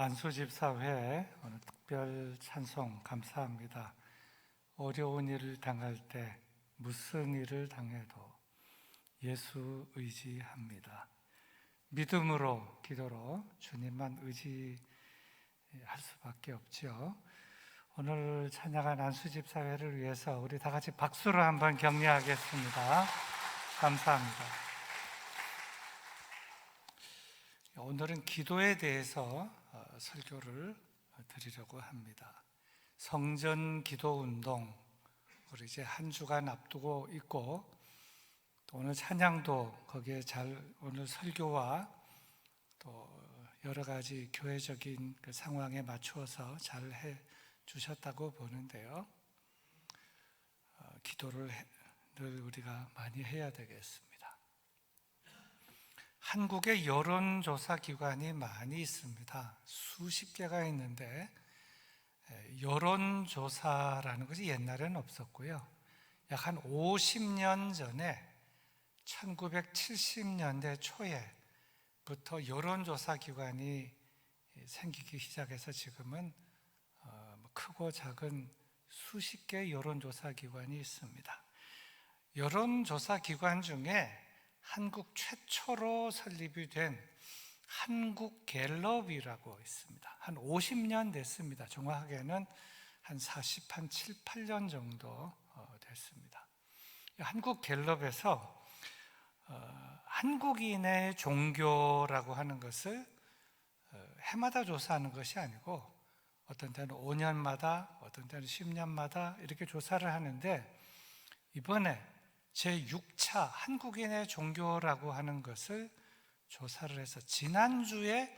안수집사회 오늘 특별 찬송 감사합니다. 어려운 일을 당할 때 무슨 일을 당해도 예수 의지합니다. 믿음으로 기도로 주님만 의지할 수밖에 없죠. 오늘 찬양한 안수집사회를 위해서 우리 다 같이 박수로 한번 격려하겠습니다. 감사합니다. 오늘은 기도에 대해서 설교를 드리려고 합니다. 성전 기도 운동, 우리 이제 한 주간 앞두고 있고, 또 오늘 찬양도 거기에 오늘 설교와 또 여러 가지 교회적인 그 상황에 맞추어서 잘 해 주셨다고 보는데요. 기도를 늘 우리가 많이 해야 되겠습니다. 한국의 여론조사 기관이 많이 있습니다. 수십 개가 있는데 여론조사라는 것이 옛날에는 없었고요. 약 한 50년 전에 1970년대 초에부터 여론조사 기관이 생기기 시작해서 지금은 크고 작은 수십 개의 여론조사 기관이 있습니다. 여론조사 기관 중에 한국 최초로 설립이 된 한국갤럽이라고 있습니다. 한 50년 됐습니다. 정확하게는 한 7, 8년 정도 됐습니다. 한국갤럽에서 한국인의 종교라고 하는 것을 해마다 조사하는 것이 아니고 어떤 때는 5년마다, 어떤 때는 10년마다 이렇게 조사를 하는데, 이번에 제6차 한국인의 종교라고 하는 것을 조사를 해서 지난주에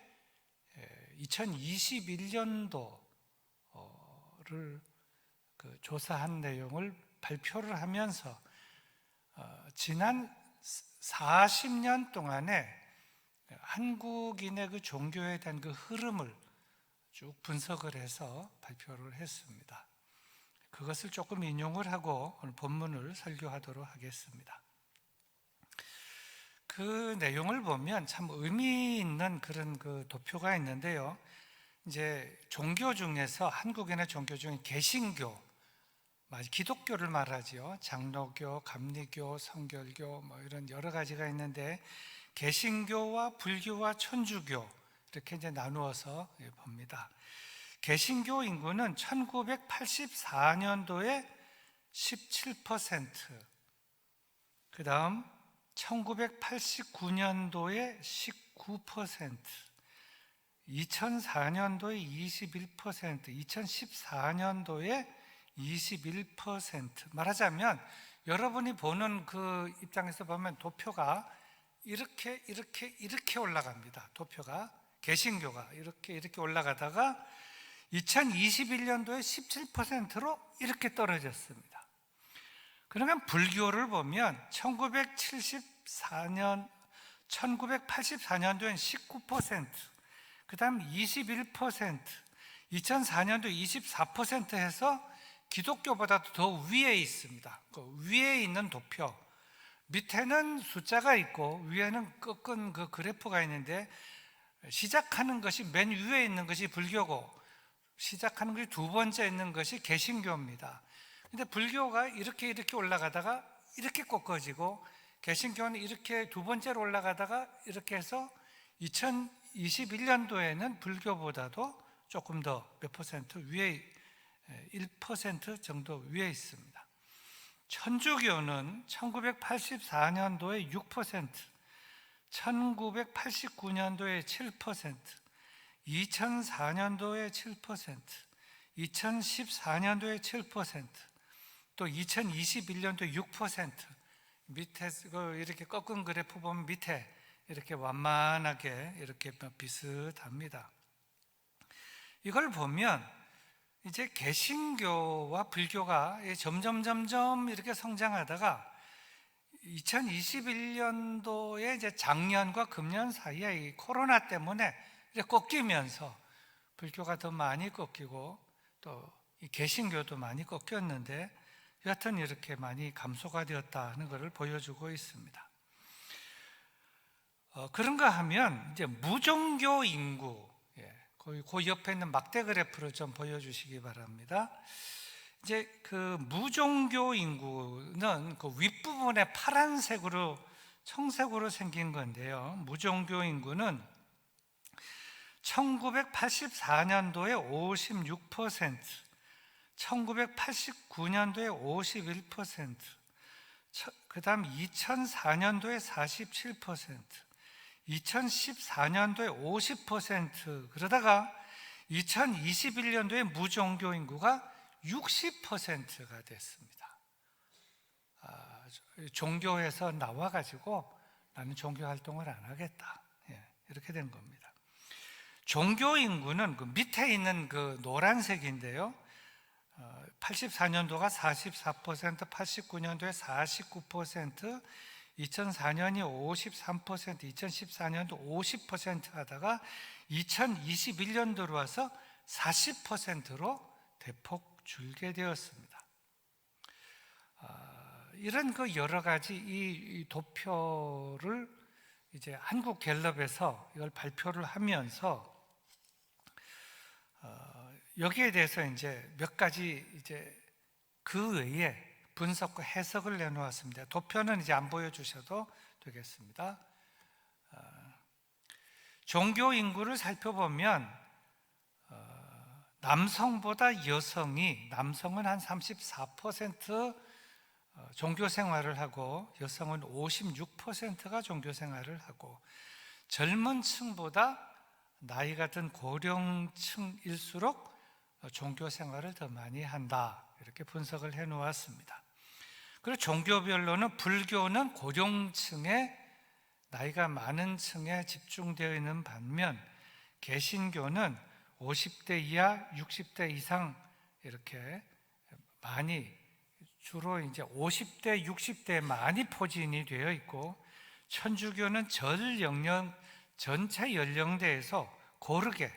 2021년도를 조사한 내용을 발표를 하면서 지난 40년 동안에 한국인의 그 종교에 대한 그 흐름을 쭉 분석을 해서 발표를 했습니다. 그것을 조금 인용을 하고 오늘 본문을 설교하도록 하겠습니다. 그 내용을 보면 참 의미 있는 그런 그 도표가 있는데요. 이제 종교 중에서 한국인의 종교 중에 개신교, 기독교를 말하지요. 장로교, 감리교, 성결교 뭐 이런 여러 가지가 있는데, 개신교와 불교와 천주교 이렇게 이제 나누어서 봅니다. 개신교 인구는 1984년도에 17%, 그 다음 1989년도에 19%, 2004년도에 21%, 2014년도에 21%. 말하자면 여러분이 보는 그 입장에서 보면 도표가 이렇게 올라갑니다. 도표가, 개신교가 이렇게 올라가다가 2021년도에 17%로 이렇게 떨어졌습니다. 그러면 불교를 보면 1984년도엔 19%, 그 다음 21%, 2004년도 24% 해서 기독교보다도 더 위에 있습니다. 그 위에 있는 도표, 밑에는 숫자가 있고 위에는 꺾은 그 그래프가 있는데, 시작하는 것이 맨 위에 있는 것이 불교고 시작하는 것이 두 번째 있는 것이 개신교입니다. 근데 불교가 이렇게 올라가다가 이렇게 꺾어지고, 개신교는 이렇게 두 번째로 올라가다가 이렇게 해서 2021년도에는 불교보다도 조금 더 몇 퍼센트 위에, 1% 정도 위에 있습니다. 천주교는 1984년도에 6%, 1989년도에 7%, 2004년도에 7%, 2014년도에 7%, 또 2021년도에 6%. 밑에 이렇게 꺾은 그래프 보면 밑에 이렇게 완만하게 이렇게 비슷합니다. 이걸 보면 이제 개신교와 불교가 점점 이렇게 성장하다가 2021년도에 이제 작년과 금년 사이에 이 코로나 때문에 이제 꺾이면서 불교가 더 많이 꺾이고 또 이 개신교도 많이 꺾였는데, 여하튼 이렇게 많이 감소가 되었다는 것을 보여주고 있습니다. 그런가 하면 이제 무종교 인구, 그 옆에 있는 막대 그래프를 좀 보여주시기 바랍니다. 이제 그 무종교 인구는 그 윗부분에 파란색으로 청색으로 생긴 건데요. 무종교 인구는 1984년도에 56%, 1989년도에 51%, 그 다음 2004년도에 47%, 2014년도에 50%, 그러다가 2021년도에 무종교 인구가 60%가 됐습니다. 종교에서 나와가지고 나는 종교 활동을 안 하겠다, 이렇게 된 겁니다. 종교 인구는 그 밑에 있는 그 노란색인데요, 84년도가 44%, 89년도에 49%, 2004년이 53%, 2014년도 50% 하다가 2021년 들어와서 40%로 대폭 줄게 되었습니다. 이런 그 여러 가지 이 도표를 이제 한국갤럽에서 이걸 발표를 하면서 여기에 대해서 이제 몇 가지 이제 그 외에 분석과 해석을 내놓았습니다. 도표는 이제 안 보여주셔도 되겠습니다. 종교 인구를 살펴보면 남성보다 남성은 한 34% 종교 생활을 하고 여성은 56%가 종교 생활을 하고, 젊은 층보다 나이가 든 고령층일수록 종교 생활을 더 많이 한다, 이렇게 분석을 해 놓았습니다. 그리고 종교별로는 불교는 고령층에, 나이가 많은 층에 집중되어 있는 반면 개신교는 50대 이하, 60대 이상 이렇게 많이, 주로 이제 50대, 60대에 많이 포진이 되어 있고, 천주교는 전체 연령대에서 고르게,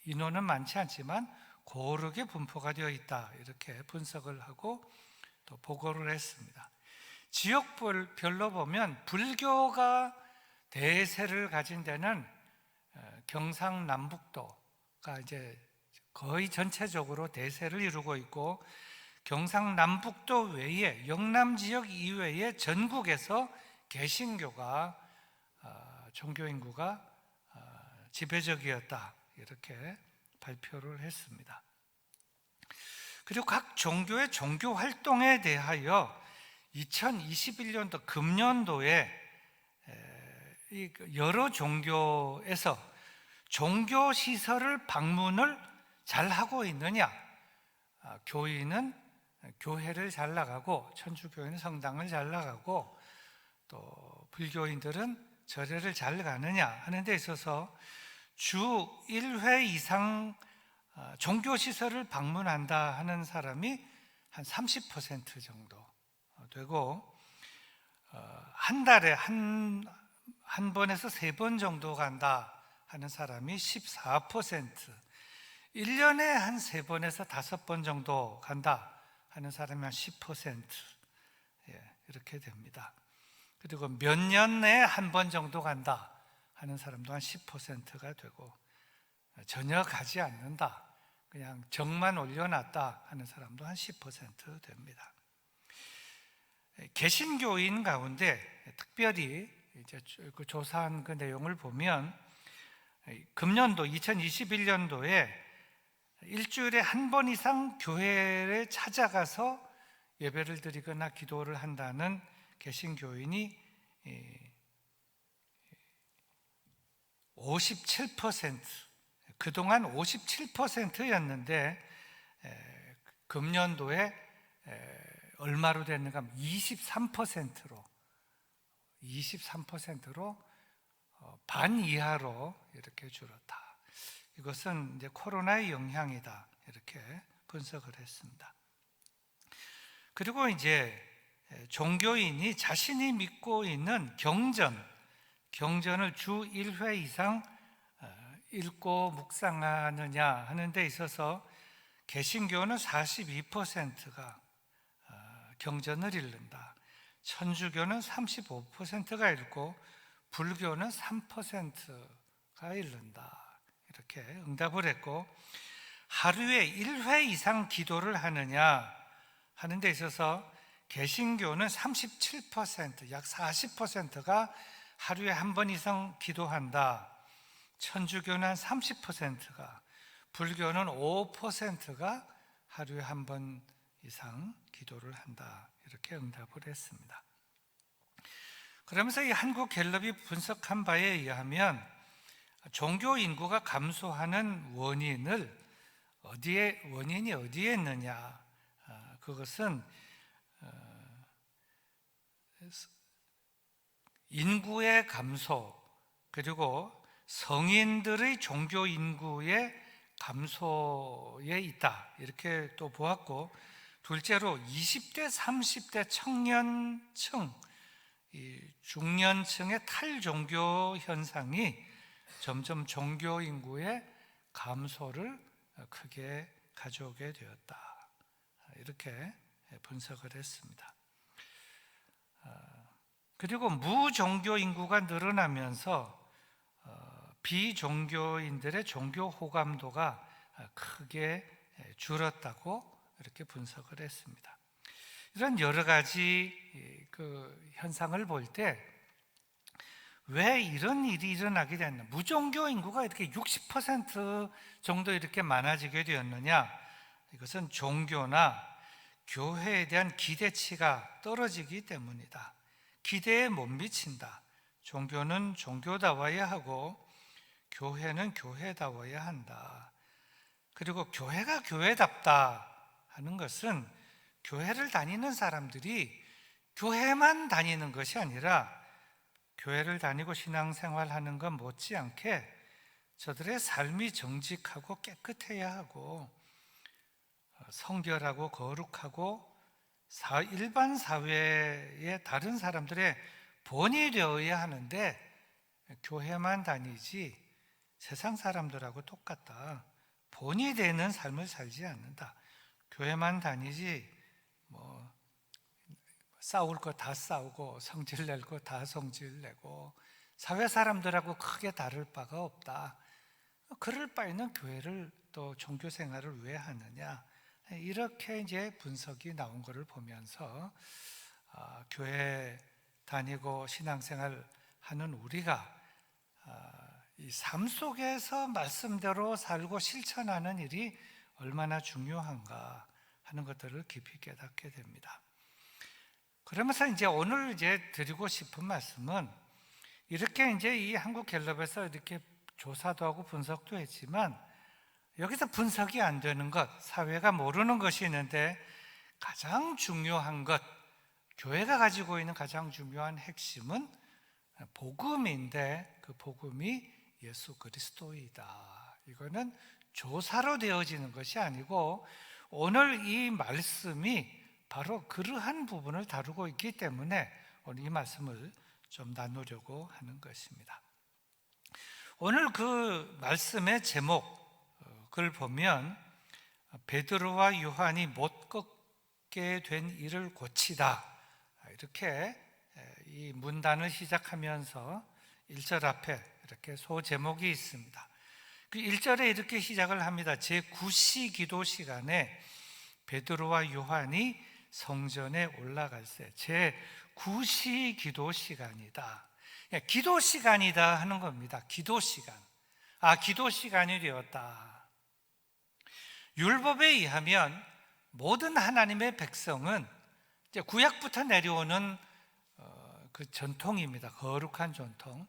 인원은 많지 않지만 고르게 분포가 되어 있다, 이렇게 분석을 하고 또 보고를 했습니다. 지역별로 보면 불교가 대세를 가진 데는 경상남북도가 이제 거의 전체적으로 대세를 이루고 있고, 경상남북도 외에 영남 지역 이외에 전국에서 개신교가 종교 인구가 지배적이었다, 이렇게 발표를 했습니다. 그리고 각 종교의 종교 활동에 대하여 2021년도 금년도에 여러 종교에서 종교 시설을 방문을 잘 하고 있느냐, 교인은 교회를 잘 나가고 천주교인은 성당을 잘 나가고 또 불교인들은 절에를 잘 가느냐 하는 데 있어서 주 1회 이상 종교시설을 방문한다 하는 사람이 한 30% 정도 되고, 한 달에 한 번에서 3번 정도 간다 하는 사람이 14%, 1년에 한 3번에서 5번 정도 간다 하는 사람이 한 10%, 이렇게 됩니다. 그리고 몇 년 내에 한 번 정도 간다 하는 사람도 한 10%가 되고, 전혀 가지 않는다, 그냥 정만 올려놨다 하는 사람도 한 10% 됩니다. 개신교인 가운데 특별히 이제 그 조사한 그 내용을 보면, 금년도 2021년도에 일주일에 한 번 이상 교회에 찾아가서 예배를 드리거나 기도를 한다는 개신교인이 57%, 그동안 57%였는데 금년도에 얼마로 됐는가 하면 23%로 반 이하로 이렇게 줄었다. 이것은 이제 코로나의 영향이다, 이렇게 분석을 했습니다. 그리고 이제 종교인이 자신이 믿고 있는 경전을 주 1회 이상 읽고 묵상하느냐 하는 데 있어서 개신교는 42%가 경전을 읽는다, 천주교는 35%가 읽고 불교는 3%가 읽는다, 이렇게 응답을 했고, 하루에 1회 이상 기도를 하느냐 하는 데 있어서 개신교는 37%, 약 40%가 하루에 한 번 이상 기도한다. 천주교는 한 30%가, 불교는 5%가 하루에 한 번 이상 기도를 한다. 이렇게 응답을 했습니다. 그러면서 이 한국갤럽이 분석한 바에 의하면 종교 인구가 감소하는 원인이 어디에 있느냐? 그것은 인구의 감소, 그리고 성인들의 종교 인구의 감소에 있다. 이렇게 또 보았고, 둘째로 20대, 30대 청년층, 이 중년층의 탈종교 현상이 점점 종교 인구의 감소를 크게 가져오게 되었다. 이렇게 분석을 했습니다. 그리고 무종교 인구가 늘어나면서 비종교인들의 종교 호감도가 크게 줄었다고 이렇게 분석을 했습니다. 이런 여러 가지 그 현상을 볼 때 왜 이런 일이 일어나게 됐나? 무종교 인구가 이렇게 60% 정도 이렇게 많아지게 되었느냐? 이것은 종교나 교회에 대한 기대치가 떨어지기 때문이다. 기대에 못 미친다. 종교는 종교다워야 하고 교회는 교회다워야 한다. 그리고 교회가 교회답다 하는 것은 교회를 다니는 사람들이 교회만 다니는 것이 아니라 교회를 다니고 신앙생활하는 것 못지않게 저들의 삶이 정직하고 깨끗해야 하고 성결하고 거룩하고 일반 사회의 다른 사람들의 본이 되어야 하는데 교회만 다니지 세상 사람들하고 똑같다. 본이 되는 삶을 살지 않는다. 교회만 다니지 싸울 거 다 싸우고 성질 낼 거 다 성질 내고 사회 사람들하고 크게 다를 바가 없다. 그럴 바에는 교회를 또 종교 생활을 왜 하느냐? 이렇게 이제 분석이 나온 것을 보면서 교회 다니고 신앙생활 하는 우리가 이 삶 속에서 말씀대로 살고 실천하는 일이 얼마나 중요한가 하는 것들을 깊이 깨닫게 됩니다. 그러면서 이제 오늘 드리고 싶은 말씀은 이렇게 이제 이 한국갤럽에서 이렇게 조사도 하고 분석도 했지만 여기서 분석이 안 되는 것, 사회가 모르는 것이 있는데 가장 중요한 것, 교회가 가지고 있는 가장 중요한 핵심은 복음인데 그 복음이 예수 그리스도이다. 이거는 조사로 되어지는 것이 아니고 오늘 이 말씀이 바로 그러한 부분을 다루고 있기 때문에 오늘 이 말씀을 좀 나누려고 하는 것입니다. 오늘 그 말씀의 제목을 보면 베드로와 요한이 못 걷게 된 일을 고치다, 이렇게 이 문단을 시작하면서 1절 앞에 이렇게 소제목이 있습니다. 그 1절에 이렇게 시작을 합니다. 제9시 기도 시간에 베드로와 요한이 성전에 올라갈 때 제9시 기도 시간이다. 기도 시간이다 하는 겁니다. 기도 시간. 기도 시간이 되었다. 율법에 의하면 모든 하나님의 백성은 이제 구약부터 내려오는 그 전통입니다. 거룩한 전통.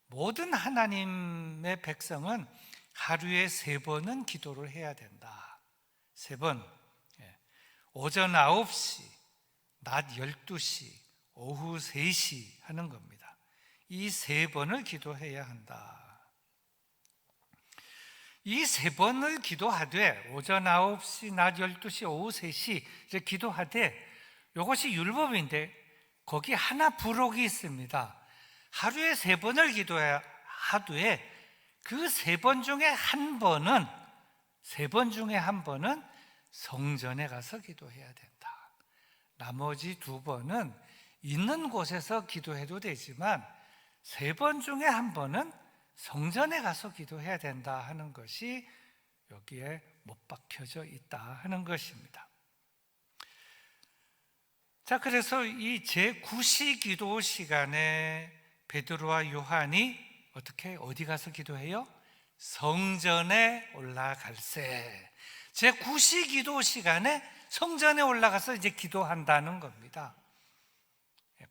모든 하나님의 백성은 하루에 3번은 기도를 해야 된다. 3번. 오전 9시, 낮 12시, 오후 3시 하는 겁니다. 이 3번을 기도해야 한다. 이 3번을 기도하되 오전 9시, 낮 12시, 오후 3시 이제 기도하되 이것이 율법인데 거기 하나 부록이 있습니다. 하루에 3번을 기도하되 그 3번 중에 한 번은 3번 중에 한 번은 성전에 가서 기도해야 된다. 나머지 2번은 있는 곳에서 기도해도 되지만 3번 중에 한 번은 성전에 가서 기도해야 된다 하는 것이 여기에 못 박혀져 있다 하는 것입니다. 자, 그래서 이 제9시 기도 시간에 베드로와 요한이 어디 가서 기도해요? 성전에 올라갈세. 제9시 기도 시간에 성전에 올라가서 이제 기도한다는 겁니다.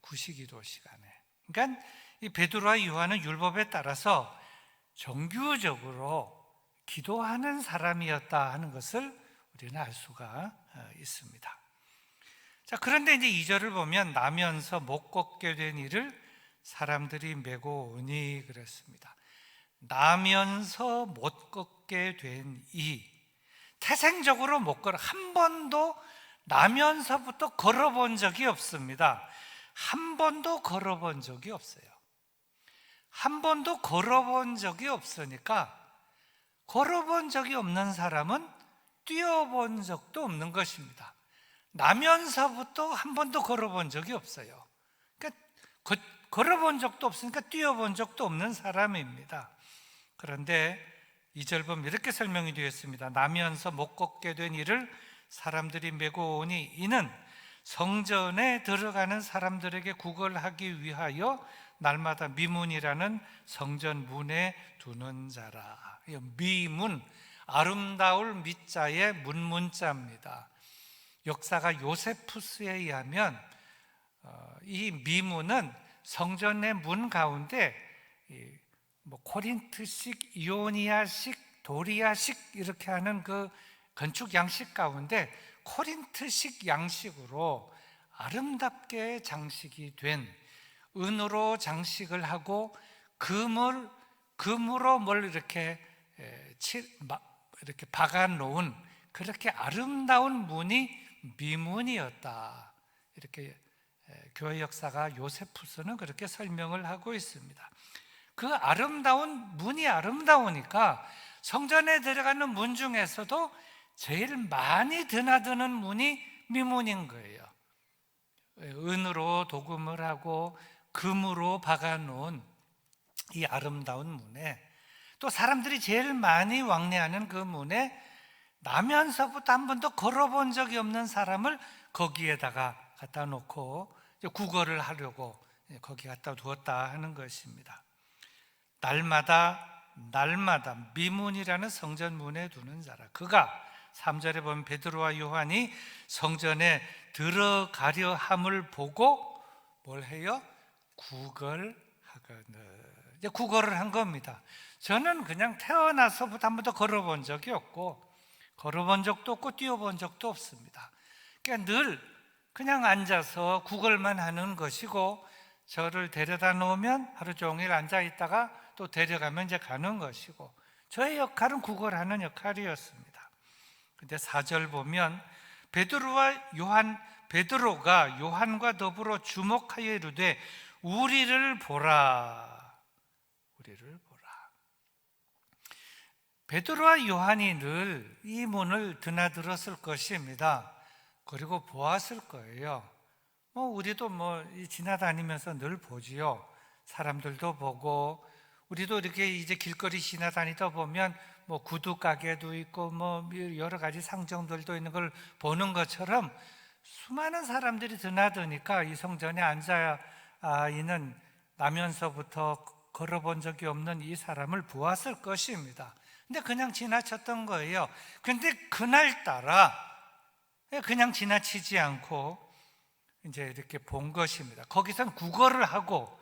9시 기도 시간에. 그러니까 이 베드로와 요한은 율법에 따라서 정규적으로 기도하는 사람이었다 하는 것을 우리는 알 수가 있습니다. 자, 그런데 이제 2절을 보면 나면서 못 걷게 된 이를 사람들이 메고 오니 그랬습니다. 나면서 못 걷게 된 이, 태생적으로 못 걸어, 한 번도 나면서부터 걸어본 적이 없습니다. 한 번도 걸어본 적이 없어요. 한 번도 걸어본 적이 없으니까, 걸어본 적이 없는 사람은 뛰어본 적도 없는 것입니다. 나면서부터 한 번도 걸어본 적이 없어요. 그러니까 걸어본 적도 없으니까 뛰어본 적도 없는 사람입니다. 그런데 2절 보면 이렇게 설명이 되어 있습니다. 나면서 못 걷게 된 이를 사람들이 메고 오니 이는 성전에 들어가는 사람들에게 구걸하기 위하여 날마다 미문이라는 성전 문에 두는 자라. 미문, 아름다울 미자의 문문자입니다. 역사가 요세푸스에 의하면 이 미문은 성전의 문 가운데 코린트식, 이오니아식, 도리아식 이렇게 하는 그 건축 양식 가운데 코린트식 양식으로 아름답게 장식이 된, 은으로 장식을 하고 금으로 뭘 이렇게 박아 놓은 그렇게 아름다운 문이 미문이었다. 이렇게 교회 역사가 요세푸스는 그렇게 설명을 하고 있습니다. 그 아름다운 문이 아름다우니까 성전에 들어가는 문 중에서도 제일 많이 드나드는 문이 미문인 거예요. 은으로 도금을 하고 금으로 박아놓은 이 아름다운 문에, 또 사람들이 제일 많이 왕래하는 그 문에 나면서부터 한 번도 걸어본 적이 없는 사람을 거기에다가 갖다 놓고 구걸을 하려고 거기 갖다 두었다 하는 것입니다. 날마다 미문이라는 성전 문에 두는 자라. 그가 3절에 보면 베드로와 요한이 성전에 들어가려 함을 보고 뭘 해요? 구걸하거늘. 이제 구걸을 한 겁니다. 저는 그냥 태어나서부터 한 번도 걸어본 적이 없고, 걸어본 적도 없고 뛰어본 적도 없습니다. 그러니까 늘 그냥 앉아서 구걸만 하는 것이고, 저를 데려다 놓으면 하루 종일 앉아 있다가 또 데려가면 이제 가는 것이고, 저의 역할은 구걸하는 역할이었습니다. 근데 4절 보면 베드로가 요한과 더불어 주목하여 이르되 우리를 보라. 베드로와 요한이 늘 이 문을 드나들었을 것입니다. 그리고 보았을 거예요. 우리도 지나다니면서 늘 보지요. 사람들도 보고, 우리도 이렇게 이제 길거리 지나다니다 보면 구두 가게도 있고 여러 가지 상점들도 있는 걸 보는 것처럼 수많은 사람들이 드나드니까 이 성전에 앉아 있는, 나면서부터 걸어본 적이 없는 이 사람을 보았을 것입니다. 근데 그냥 지나쳤던 거예요. 근데 그날따라 그냥 지나치지 않고 이제 이렇게 본 것입니다. 거기선 구걸을 하고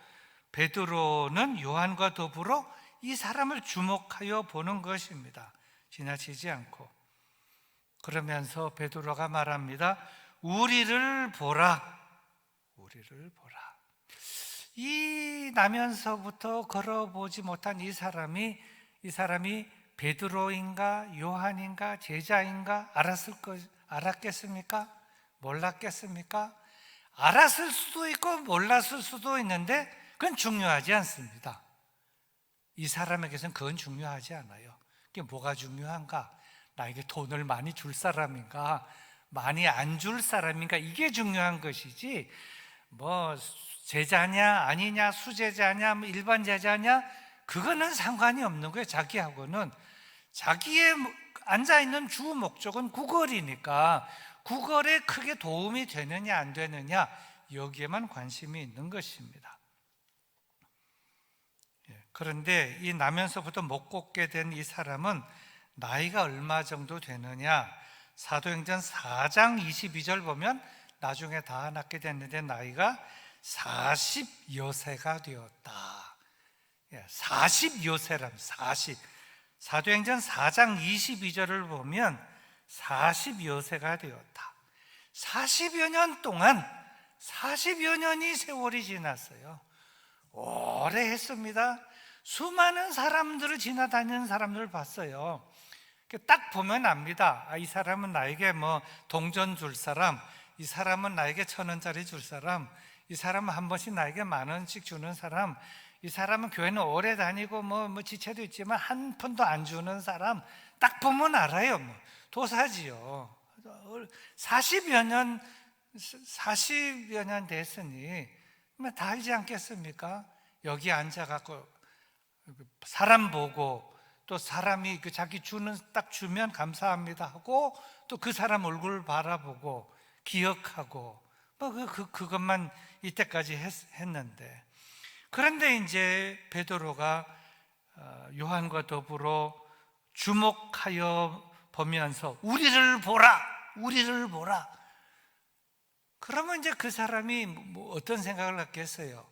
베드로는 요한과 더불어 이 사람을 주목하여 보는 것입니다. 지나치지 않고. 그러면서 베드로가 말합니다. 우리를 보라. 이 나면서부터 걸어보지 못한 이 사람이 베드로인가 요한인가 제자인가 알았겠습니까? 몰랐겠습니까? 알았을 수도 있고 몰랐을 수도 있는데 그건 중요하지 않습니다. 이 사람에게서는 그건 중요하지 않아요. 그게 뭐가 중요한가? 나에게 돈을 많이 줄 사람인가, 많이 안 줄 사람인가, 이게 중요한 것이지, 제자냐 아니냐, 수제자냐, 일반 제자냐, 그거는 상관이 없는 거예요. 자기하고는. 자기의 앉아있는 주 목적은 구걸이니까 구걸에 크게 도움이 되느냐 안 되느냐, 여기에만 관심이 있는 것입니다. 그런데 이 나면서부터 못 걷게 된 이 사람은 나이가 얼마 정도 되느냐, 사도행전 4장 22절 보면 나중에 다 낫게 됐는데 나이가 40여세가 되었다. 40여세라면 40. 사도행전 4장 22절을 보면 40여세가 되었다. 40여 년 동안, 40여 년이 세월이 지났어요. 오래 했습니다. 수많은 사람들을 지나다니는 사람들을 봤어요. 딱 보면 압니다. 이 사람은 나에게 동전 줄 사람, 이 사람은 나에게 1,000원짜리 줄 사람, 이 사람은 한 번씩 나에게 10,000원씩 주는 사람, 이 사람은 교회는 오래 다니고 지체도 있지만 한 푼도 안 주는 사람, 딱 보면 알아요. 도사지요. 40여 년 됐으니 다 알지 않겠습니까? 여기 앉아갖고 사람 보고, 또 사람이 자기 딱 주면 감사합니다 하고, 또 그 사람 얼굴 바라보고 기억하고 그것만 이때까지 했는데, 그런데 이제 베드로가 요한과 더불어 주목하여 보면서 우리를 보라, 우리를 보라. 그러면 이제 그 사람이 어떤 생각을 갖겠어요?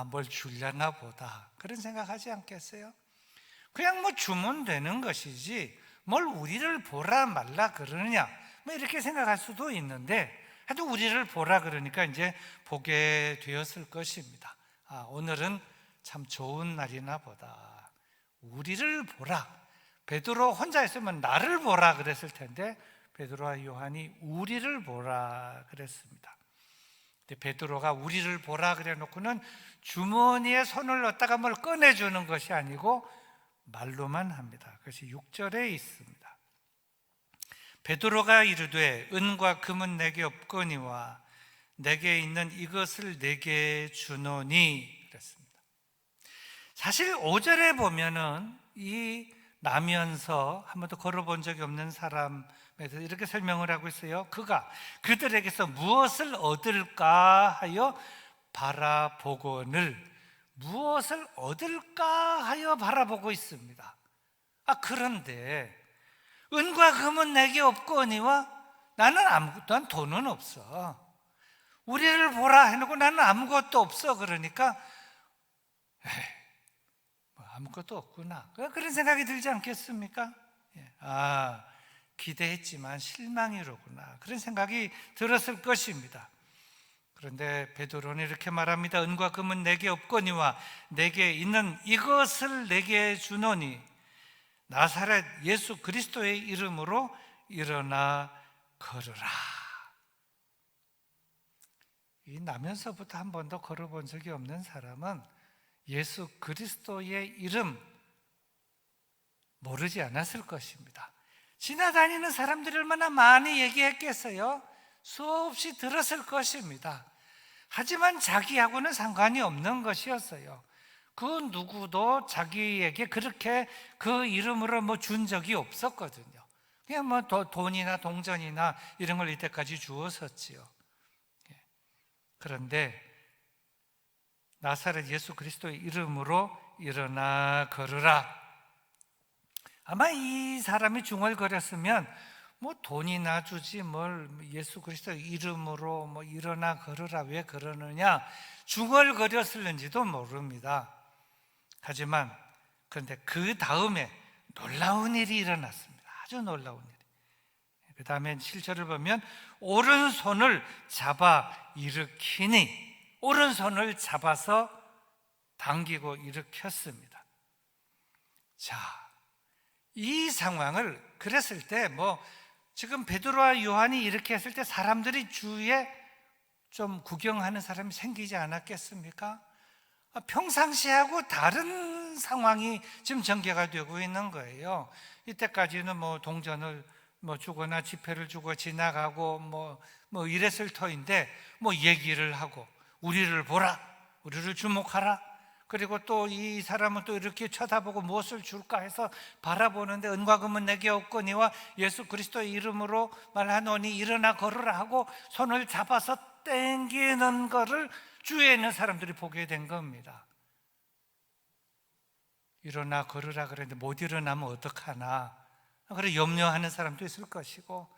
뭘 주려나 보다, 그런 생각하지 않겠어요? 그냥 주면 되는 것이지 뭘 우리를 보라 말라 그러느냐, 이렇게 생각할 수도 있는데, 하여튼 우리를 보라 그러니까 이제 보게 되었을 것입니다. 오늘은 참 좋은 날이나 보다. 우리를 보라. 베드로 혼자 있으면 나를 보라 그랬을 텐데 베드로와 요한이 우리를 보라 그랬습니다. 근데 베드로가 우리를 보라 그래 놓고는 주머니에 손을 넣었다가 뭘 꺼내주는 것이 아니고 말로만 합니다. 그것이 6절에 있습니다. 베드로가 이르되 은과 금은 내게 없거니와 내게 있는 이것을 내게 주노니 그랬습니다. 사실 5절에 보면은 이 나면서 한 번도 걸어본 적이 없는 사람에서 이렇게 설명을 하고 있어요. 그가 그들에게서 무엇을 얻을까 하여 바라보거늘, 무엇을 얻을까 하여 바라보고 있습니다. 그런데 은과 금은 내게 없거니와 난 돈은 없어. 우리를 보라 해놓고 나는 아무것도 없어. 그러니까 아무것도 없구나, 그런 생각이 들지 않겠습니까? 기대했지만 실망이로구나, 그런 생각이 들었을 것입니다. 그런데 베드로는 이렇게 말합니다. 은과 금은 내게 없거니와 내게 있는 이것을 내게 주노니 나사렛 예수 그리스도의 이름으로 일어나 걸으라. 이 나면서부터 한 번도 걸어본 적이 없는 사람은 예수 그리스도의 이름 모르지 않았을 것입니다. 지나다니는 사람들이 얼마나 많이 얘기했겠어요? 수없이 들었을 것입니다. 하지만 자기하고는 상관이 없는 것이었어요. 그 누구도 자기에게 그렇게 그 이름으로 준 적이 없었거든요. 그냥 돈이나 동전이나 이런 걸 이때까지 주었었지요. 그런데 나사렛 예수 그리스도의 이름으로 일어나 걸으라. 아마 이 사람이 중얼거렸으면 돈이나 주지 뭘 예수 그리스도의 이름으로 일어나 걸으라 왜 그러느냐 중얼거렸을는지도 모릅니다. 하지만 그런데 그 다음에 놀라운 일이 일어났습니다. 아주 놀라운 일. 그 다음에 7절을 보면 오른손을 잡아 일으키니, 오른손을 잡아서 당기고 일으켰습니다. 자, 이 상황을 그랬을 때 지금 베드로와 요한이 이렇게 했을 때 사람들이 주위에 좀 구경하는 사람이 생기지 않았겠습니까? 평상시하고 다른 상황이 지금 전개가 되고 있는 거예요. 이때까지는 동전을 주거나 지폐를 주고 지나가고 이랬을 터인데 얘기를 하고 우리를 보라, 우리를 주목하라, 그리고 또 이 사람은 또 이렇게 쳐다보고 무엇을 줄까 해서 바라보는데 은과 금은 내게 없거니와 예수 그리스도의 이름으로 말하노니 일어나 걸으라 하고 손을 잡아서 땡기는 거를 주위에 있는 사람들이 보게 된 겁니다. 일어나 걸으라 그랬는데 못 일어나면 어떡하나, 그래 염려하는 사람도 있을 것이고,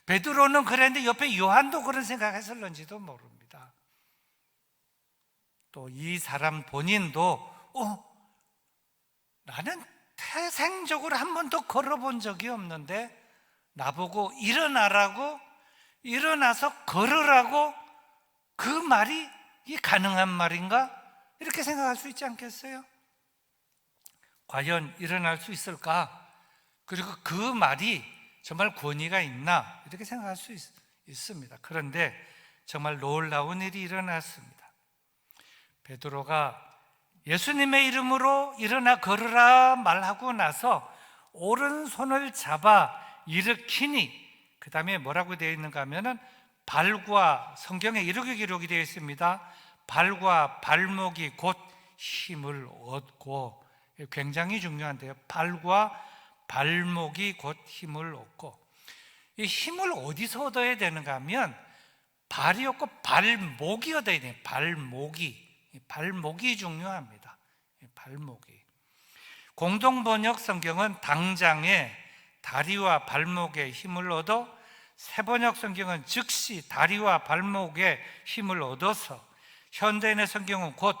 베드로는 그랬는데 옆에 요한도 그런 생각했을런지도 모릅니다. 또 이 사람 본인도 나는 태생적으로 한 번도 걸어본 적이 없는데 나보고 일어나라고, 일어나서 걸으라고, 그 말이 이게 가능한 말인가? 이렇게 생각할 수 있지 않겠어요? 과연 일어날 수 있을까? 그리고 그 말이 정말 권위가 있나? 이렇게 생각할 수 있습니다. 그런데 정말 놀라운 일이 일어났습니다. 베드로가 예수님의 이름으로 일어나 걸으라 말하고 나서 오른손을 잡아 일으키니, 그 다음에 뭐라고 되어 있는가 하면은 발과, 성경에 이렇게 기록이 되어 있습니다. 발과 발목이 곧 힘을 얻고, 굉장히 중요한데요. 발과 발목이 곧 힘을 얻고, 이 힘을 어디서 얻어야 되는가 하면 발이 없고 발목이 얻어야 돼요. 발목이 중요합니다. 발목이. 공동번역 성경은 당장에 다리와 발목에 힘을 얻어, 새번역 성경은 즉시 다리와 발목에 힘을 얻어서, 현대인의 성경은 곧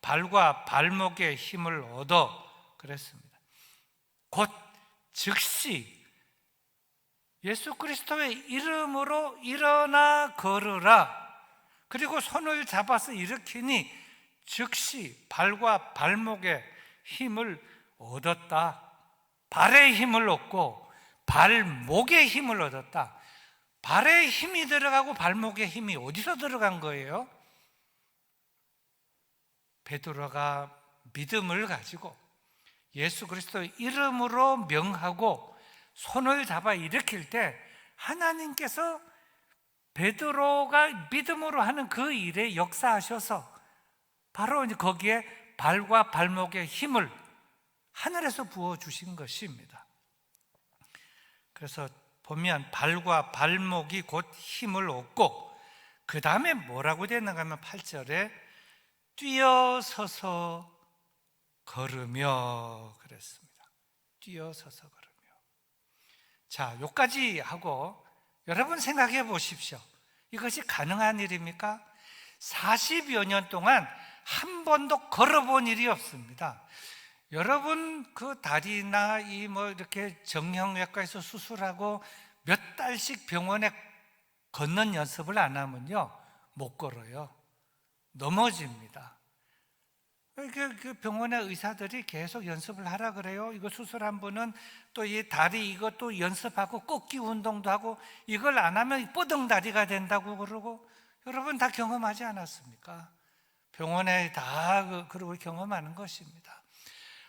발과 발목에 힘을 얻어 그랬습니다. 곧 즉시 예수 그리스도의 이름으로 일어나 걸으라, 그리고 손을 잡아서 일으키니 즉시 발과 발목에 힘을 얻었다. 발에 힘을 얻고 발목에 힘을 얻었다. 발에 힘이 들어가고 발목에 힘이 어디서 들어간 거예요? 베드로가 믿음을 가지고 예수 그리스도의 이름으로 명하고 손을 잡아 일으킬 때 하나님께서 베드로가 믿음으로 하는 그 일에 역사하셔서 바로 거기에 발과 발목의 힘을 하늘에서 부어주신 것입니다. 그래서 보면 발과 발목이 곧 힘을 얻고, 그 다음에 뭐라고 되는가 하면 8절에 뛰어서서 걸으며 그랬습니다. 뛰어서서 걸으며. 자, 여기까지 하고 여러분 생각해 보십시오. 이것이 가능한 일입니까? 40여 년 동안 한 번도 걸어본 일이 없습니다. 여러분 그 다리나 이 이렇게 정형외과에서 수술하고 몇 달씩 병원에 걷는 연습을 안 하면요 못 걸어요. 넘어집니다. 그 병원의 의사들이 계속 연습을 하라 그래요. 이거 수술한 분은 또 이 다리 이것도 연습하고 꺾기 운동도 하고, 이걸 안 하면 뻐덩다리가 된다고 그러고, 여러분 다 경험하지 않았습니까? 병원에 다 그러고 경험하는 것입니다.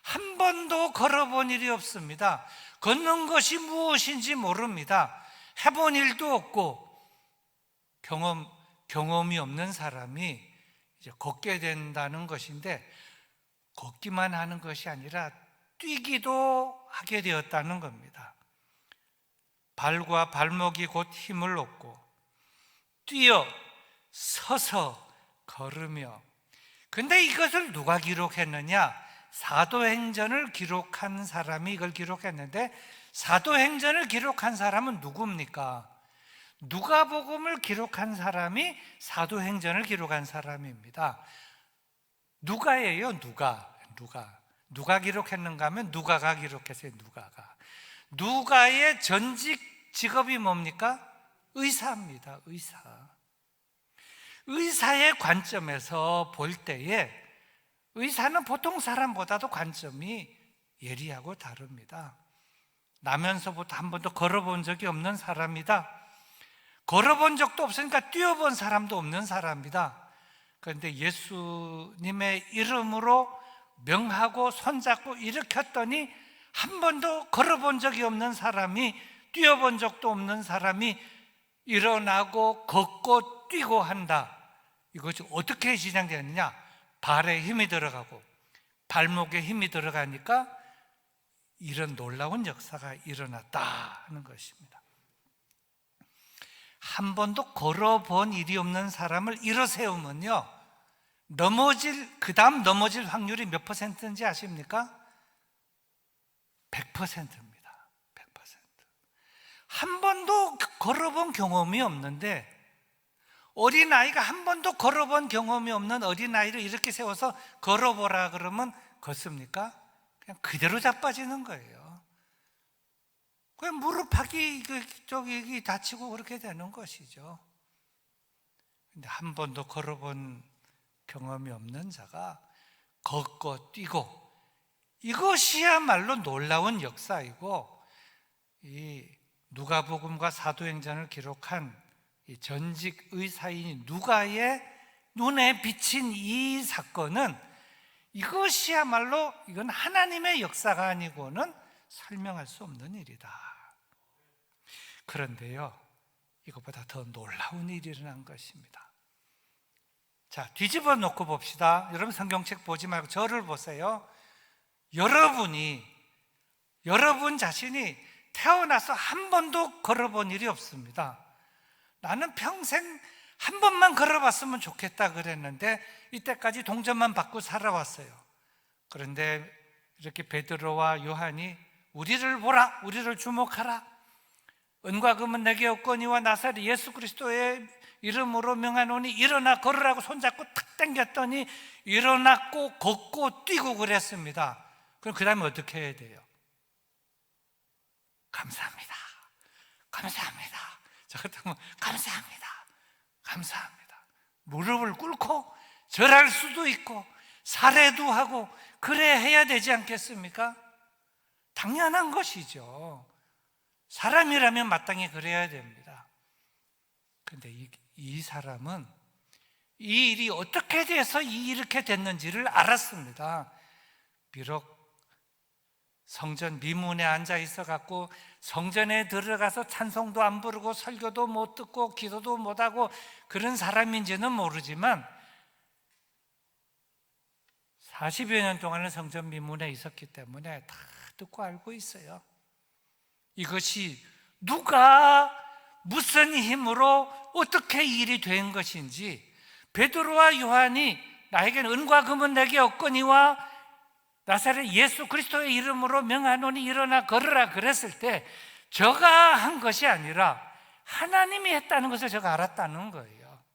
한 번도 걸어본 일이 없습니다. 걷는 것이 무엇인지 모릅니다. 해본 일도 없고, 경험이 없는 사람이 이제 걷게 된다는 것인데, 걷기만 하는 것이 아니라 뛰기도 하게 되었다는 겁니다. 발과 발목이 곧 힘을 얻고 뛰어 서서 걸으며. 근데 이것을 누가 기록했느냐? 사도행전을 기록한 사람이 이걸 기록했는데, 사도행전을 기록한 사람은 누굽니까? 누가복음을 기록한 사람이 사도행전을 기록한 사람입니다. 누가예요. 누가 기록했는가 하면 누가가 기록했어요. 누가의 전직 직업이 뭡니까? 의사입니다. 의사의 관점에서 볼 때에 의사는 보통 사람보다도 관점이 예리하고 다릅니다. 나면서부터 한 번도 걸어본 적이 없는 사람이다. 걸어본 적도 없으니까 뛰어본 사람도 없는 사람이다. 그런데 예수님의 이름으로 명하고 손잡고 일으켰더니 한 번도 걸어본 적이 없는 사람이, 뛰어본 적도 없는 사람이 일어나고 걷고 뛰고 한다. 이것이 어떻게 진행되느냐? 발에 힘이 들어가고 발목에 힘이 들어가니까 이런 놀라운 역사가 일어났다 하는 것입니다. 한 번도 걸어본 일이 없는 사람을 일어세우면요, 그 다음 넘어질 확률이 몇 퍼센트인지 아십니까? 100%입니다. 100%. 한 번도 걸어본 경험이 없는데, 어린아이가 한 번도 걸어본 경험이 없는 어린아이를 이렇게 세워서 걸어보라 그러면 걷습니까? 그냥 그대로 자빠지는 거예요. 그냥 무릎팍이 저기 다치고 그렇게 되는 것이죠. 근데 한 번도 걸어본 경험이 없는 자가 걷고 뛰고, 이것이야말로 놀라운 역사이고, 이 누가복음과 사도행전을 기록한 이 전직 의사인 누가의 눈에 비친 이 사건은, 이것이야말로 이건 하나님의 역사가 아니고는 설명할 수 없는 일이다. 그런데요, 이것보다 더 놀라운 일이 일어난 것입니다. 자, 뒤집어 놓고 봅시다. 여러분 성경책 보지 말고 저를 보세요. 여러분 자신이 태어나서 한 번도 걸어본 일이 없습니다. 나는 평생 한 번만 걸어봤으면 좋겠다 그랬는데 이때까지 동전만 받고 살아왔어요. 그런데 이렇게 베드로와 요한이 우리를 보라, 우리를 주목하라, 은과 금은 내게 없거니와 나사렛 예수 그리스도의 이름으로 명하노니 일어나 걸으라고 손잡고 탁 당겼더니 일어났고 걷고 뛰고 그랬습니다. 그럼 그 다음에 어떻게 해야 돼요? 감사합니다, 감사합니다. 저 같으면 감사합니다, 감사합니다. 무릎을 꿇고 절할 수도 있고 살해도 하고 그래 해야 되지 않겠습니까? 당연한 것이죠. 사람이라면 마땅히 그래야 됩니다. 그런데 이 사람은 이 일이 어떻게 돼서 이렇게 됐는지를 알았습니다. 비록 성전 미문에 앉아 있어 갖고 성전에 들어가서 찬송도 안 부르고 설교도 못 듣고 기도도 못 하고 그런 사람인지는 모르지만 40여 년 동안은 성전 미문에 있었기 때문에 다 듣고 알고 있어요. 이것이 누가 무슨 힘으로 어떻게 일이 된 것인지, 베드로와 요한이 나에게는 은과 금은 내게 없거니와 나사렛 예수 그리스도의 이름으로 명하노니 일어나 걸으라 그랬을 때 저가 한 것이 아니라 하나님이 했다는 것을 제가 알았다는 거예요.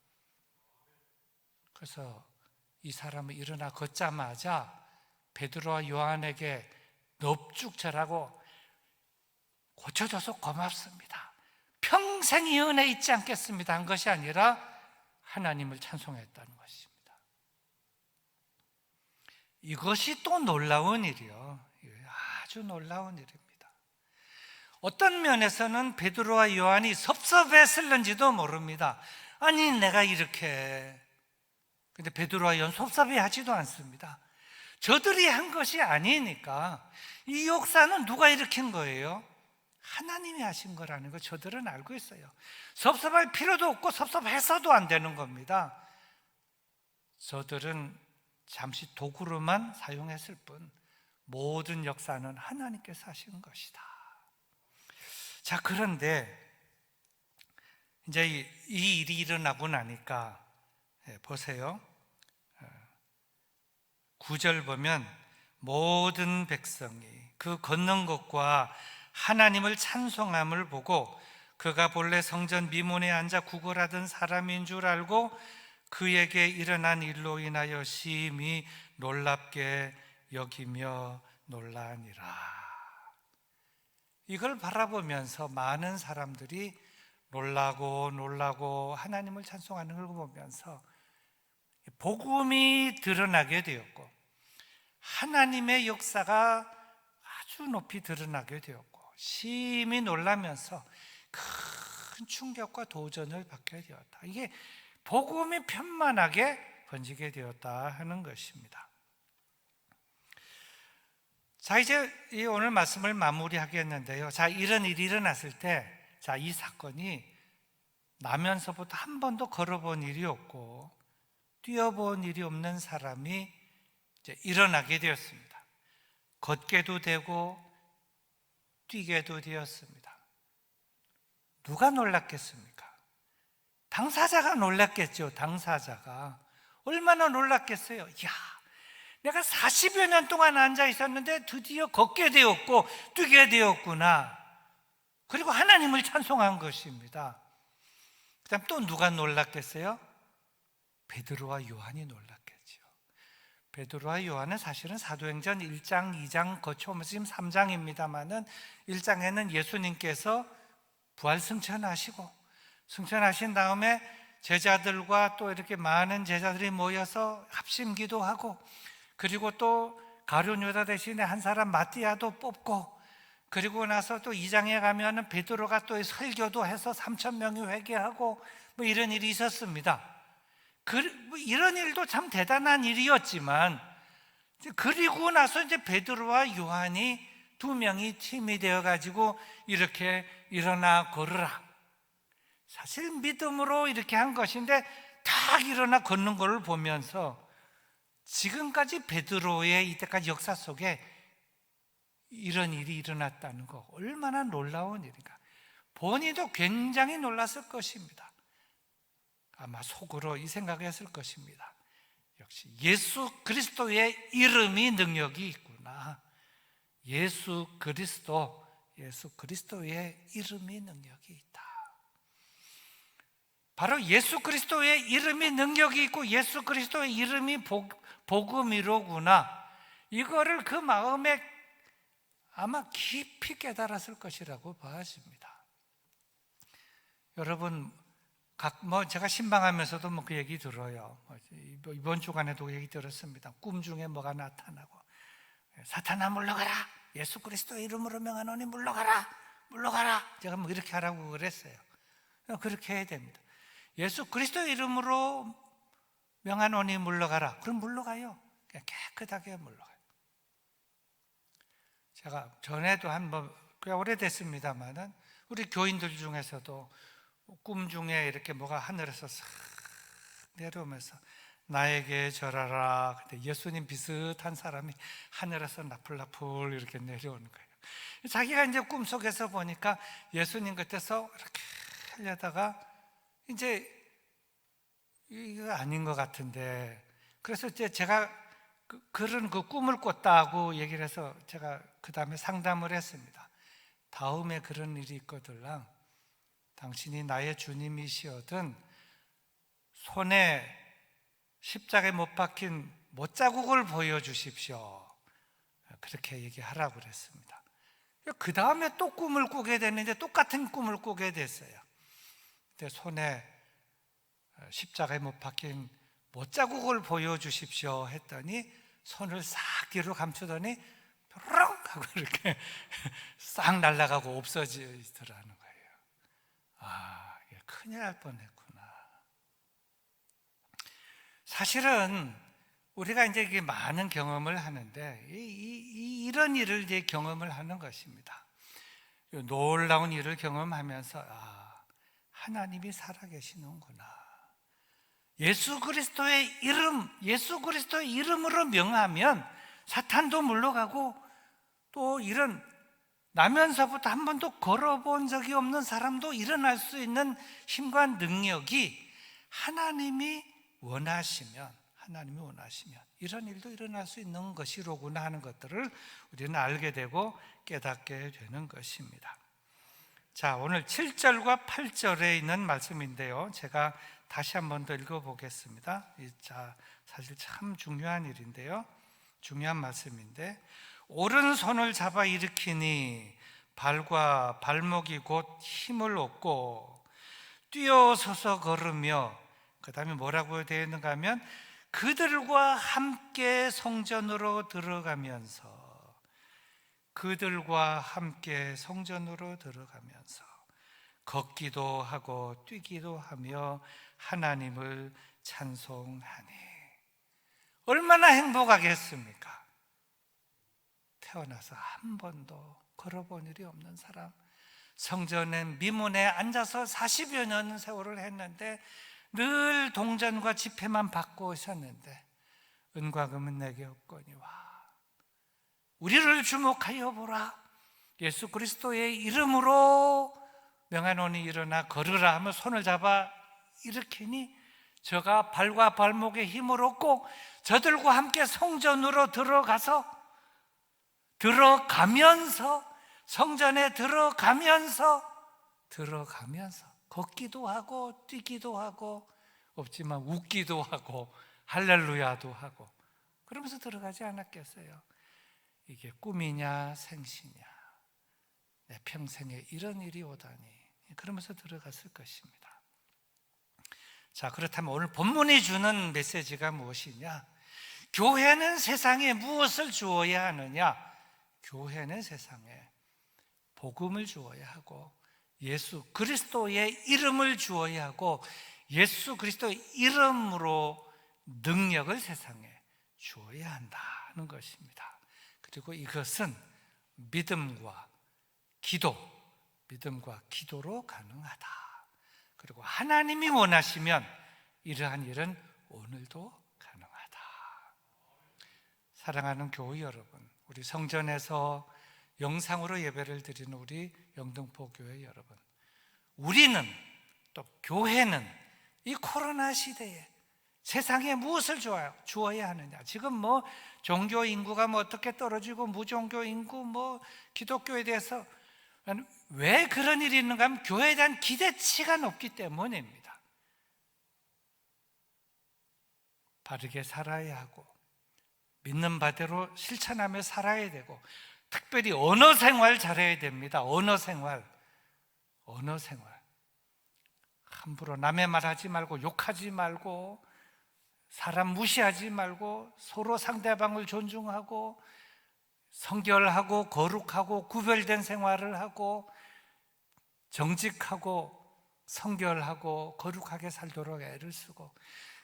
그래서 이 사람은 일어나 걷자마자 베드로와 요한에게 넙죽 절하고 고쳐줘서 고맙습니다, 평생 이 은혜 잊지 않겠습니다 한 것이 아니라 하나님을 찬송했다는 것입니다. 이것이 또 놀라운 일이요, 아주 놀라운 일입니다. 어떤 면에서는 베드로와 요한이 섭섭했을는지도 모릅니다. 아니 내가 이렇게, 근데 베드로와 요한 섭섭해하지도 않습니다. 저들이 한 것이 아니니까. 이 역사는 누가 일으킨 거예요? 하나님이 하신 거라는 거 저들은 알고 있어요. 섭섭할 필요도 없고 섭섭해서도 안 되는 겁니다. 저들은 잠시 도구로만 사용했을 뿐 모든 역사는 하나님께서 하신 것이다. 자, 그런데 이제 이 일이 일어나고 나니까 보세요. 9절 보면 모든 백성이 그 걷는 것과 하나님을 찬송함을 보고 그가 본래 성전 미문에 앉아 구걸하던 사람인 줄 알고 그에게 일어난 일로 인하여 심히 놀랍게 여기며 놀라니라. 이걸 바라보면서 많은 사람들이 놀라고 하나님을 찬송하는 걸 보면서 복음이 드러나게 되었고 하나님의 역사가 아주 높이 드러나게 되었고 심히 놀라면서 큰 충격과 도전을 받게 되었다. 이게 복음이 편만하게 번지게 되었다 하는 것입니다. 자, 이제 오늘 말씀을 마무리하겠는데요. 자, 이런 일이 일어났을 때, 자, 이 사건이 나면서부터 한 번도 걸어본 일이 없고 뛰어본 일이 없는 사람이 이제 일어나게 되었습니다. 걷게도 되고 뛰게도 되었습니다. 누가 놀랐겠습니까? 당사자가 놀랐겠죠. 당사자가 얼마나 놀랐겠어요. 야, 내가 40여 년 동안 앉아 있었는데 드디어 걷게 되었고 뛰게 되었구나. 그리고 하나님을 찬송한 것입니다. 그다음 또 누가 놀랐겠어요? 베드로와 요한이 놀랐겠죠. 베드로와 요한은 사실은 사도행전 1장, 2장 거쳐오면서 지금 3장입니다만은 1장에는 예수님께서 부활 승천하신 다음에 제자들과 또 이렇게 많은 제자들이 모여서 합심 기도하고, 그리고 또 가룟 유다 대신에 한 사람 마띠아도 뽑고, 그리고 나서 또 2장에 가면은 베드로가 또 설교도 해서 3,000명이 회개하고 뭐 이런 일이 있었습니다. 이런 일도 참 대단한 일이었지만, 그리고 나서 이제 베드로와 요한이 두 명이 팀이 되어 가지고 이렇게 일어나 걸으라. 사실 믿음으로 이렇게 한 것인데 딱 일어나 걷는 것을 보면서 지금까지 베드로의 이때까지 역사 속에 이런 일이 일어났다는 거 얼마나 놀라운 일인가. 본인도 굉장히 놀랐을 것입니다. 아마 속으로 이 생각을 했을 것입니다. 역시 예수 그리스도의 이름이 능력이 있구나. 예수 그리스도의 이름이 능력이 있다. 바로 예수 그리스도의 이름이 능력이 있고 예수 그리스도의 이름이 복음이로구나. 이거를 그 마음에 아마 깊이 깨달았을 것이라고 봐집니다. 여러분, 제가 신방하면서도 그 얘기 들어요. 이번 주간에도 그 얘기 들었습니다. 꿈 중에 뭐가 나타나고, 사탄아 물러가라. 예수 그리스도의 이름으로 명하노니 물러가라. 제가 이렇게 하라고 그랬어요. 그렇게 해야 됩니다. 예수 그리스도의 이름으로 명하노니 물러가라. 그럼 물러가요. 그냥 깨끗하게 물러가요. 제가 전에도 꽤 오래됐습니다만은 우리 교인들 중에서도 꿈 중에 이렇게 뭐가 하늘에서 싹 내려오면서 나에게 절하라. 근데 예수님 비슷한 사람이 하늘에서 나풀나풀 이렇게 내려오는 거예요. 자기가 이제 꿈속에서 보니까 예수님 곁에서 이렇게 하려다가 이제 이거 아닌 것 같은데, 그래서 이제 제가 그런 꿈을 꿨다고 얘기를 해서 제가 그 다음에 상담을 했습니다. 다음에 그런 일이 있거들랑 당신이 나의 주님이시거든 손에 십자가에 못 박힌 못자국을 보여주십시오. 그렇게 얘기하라고 그랬습니다. 그 다음에 또 꿈을 꾸게 됐는데 똑같은 꿈을 꾸게 됐어요. 근데 손에 십자가에 못 박힌 못자국을 보여주십시오 했더니 손을 싹 뒤로 감추더니 뾰롱 하고 이렇게 싹 날아가고 없어지더라는 거예요. 아, 큰일 날 뻔했구나. 사실은 우리가 이제 이게 많은 경험을 하는데 이런 일을 이제 경험을 하는 것입니다. 놀라운 일을 경험하면서 하나님이 살아계시는구나. 예수 그리스도의 이름으로 명하면 사탄도 물러가고, 또 이런 나면서부터 한 번도 걸어본 적이 없는 사람도 일어날 수 있는 힘과 능력이 하나님이 원하시면 이런 일도 일어날 수 있는 것이로구나 하는 것들을 우리는 알게 되고 깨닫게 되는 것입니다. 자, 오늘 7절과 8절에 있는 말씀인데요, 제가 다시 한 번 더 읽어보겠습니다. 자, 사실 참 중요한 일인데요, 중요한 말씀인데, 오른손을 잡아 일으키니 발과 발목이 곧 힘을 얻고 뛰어서서 걸으며, 그 다음에 뭐라고 되어 있는가 하면 그들과 함께 성전으로 들어가면서 걷기도 하고 뛰기도 하며 하나님을 찬송하니. 얼마나 행복하겠습니까? 태어나서 한 번도 걸어본 일이 없는 사람, 성전의 미문에 앉아서 40여 년 세월을 했는데 늘 동전과 지폐만 받고 있었는데 은과 금은 내게 없거니와 우리를 주목하여 보라. 예수 그리스도의 이름으로 명하노니 일어나 걸으라 하며 손을 잡아 일으키니 저가 발과 발목에 힘을 얻고 저들과 함께 성전으로 들어가면서 성전에 들어가면서 걷기도 하고 뛰기도 하고 없지만 웃기도 하고 할렐루야도 하고 그러면서 들어가지 않았겠어요? 이게 꿈이냐 생시냐, 내 평생에 이런 일이 오다니, 그러면서 들어갔을 것입니다. 자, 그렇다면 오늘 본문이 주는 메시지가 무엇이냐? 교회는 세상에 무엇을 주어야 하느냐? 교회는 세상에 복음을 주어야 하고 예수 그리스도의 이름을 주어야 하고 예수 그리스도의 이름으로 능력을 세상에 주어야 한다는 것입니다. 그리고 이것은 믿음과 기도로 가능하다. 그리고 하나님이 원하시면 이러한 일은 오늘도 가능하다. 사랑하는 교회 여러분, 우리 성전에서 영상으로 예배를 드리는 우리 영등포 교회 여러분, 우리는 또 교회는 이 코로나 시대에 세상에 무엇을 주어야 하느냐? 지금 뭐 종교 인구가 뭐 어떻게 떨어지고 무종교 인구 뭐 기독교에 대해서 왜 그런 일이 있는가 하면 교회에 대한 기대치가 높기 때문입니다. 바르게 살아야 하고 믿는 바대로 실천하며 살아야 되고 특별히 언어 생활 잘해야 됩니다. 언어 생활 함부로 남의 말하지 말고 욕하지 말고 사람 무시하지 말고 서로 상대방을 존중하고 성결하고 거룩하고 구별된 생활을 하고 정직하고 성결하고 거룩하게 살도록 애를 쓰고,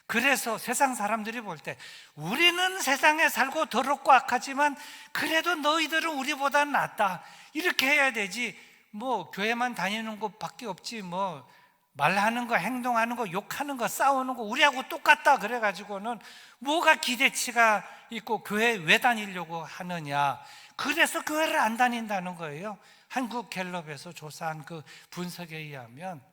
그래서 세상 사람들이 볼 때 우리는 세상에 살고 더럽고 악하지만 그래도 너희들은 우리보다 낫다 이렇게 해야 되지, 뭐 교회만 다니는 것밖에 없지 뭐 말하는 거, 행동하는 거, 욕하는 거, 싸우는 거 우리하고 똑같다 그래가지고는 뭐가 기대치가 있고 교회 왜 다니려고 하느냐. 그래서 교회를 안 다닌다는 거예요. 한국갤럽에서 조사한 그 분석에 의하면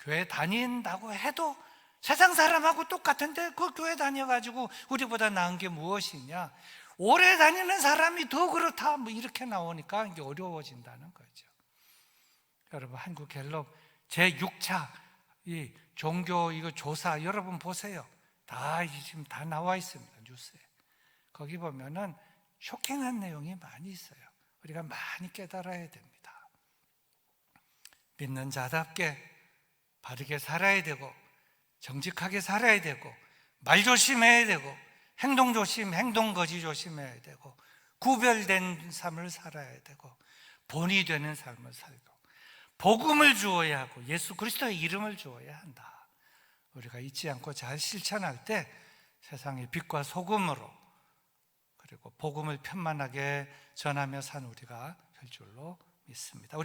교회 다닌다고 해도 세상 사람하고 똑같은데 그 교회 다녀가지고 우리보다 나은 게 무엇이냐, 오래 다니는 사람이 더 그렇다 뭐 이렇게 나오니까 이게 어려워진다는 거죠. 여러분, 한국갤럽 제6차 이 종교 이거 조사 여러분 보세요. 다 지금 다 나와 있습니다. 뉴스에. 거기 보면은 쇼킹한 내용이 많이 있어요. 우리가 많이 깨달아야 됩니다. 믿는 자답게 바르게 살아야 되고 정직하게 살아야 되고 말 조심해야 되고 행동 거지 조심해야 되고 구별된 삶을 살아야 되고 본이 되는 삶을 살고 복음을 주어야 하고 예수 그리스도의 이름을 주어야 한다. 우리가 잊지 않고 잘 실천할 때 세상의 빛과 소금으로 그리고 복음을 편만하게 전하며 산 우리가 될 줄로 믿습니다.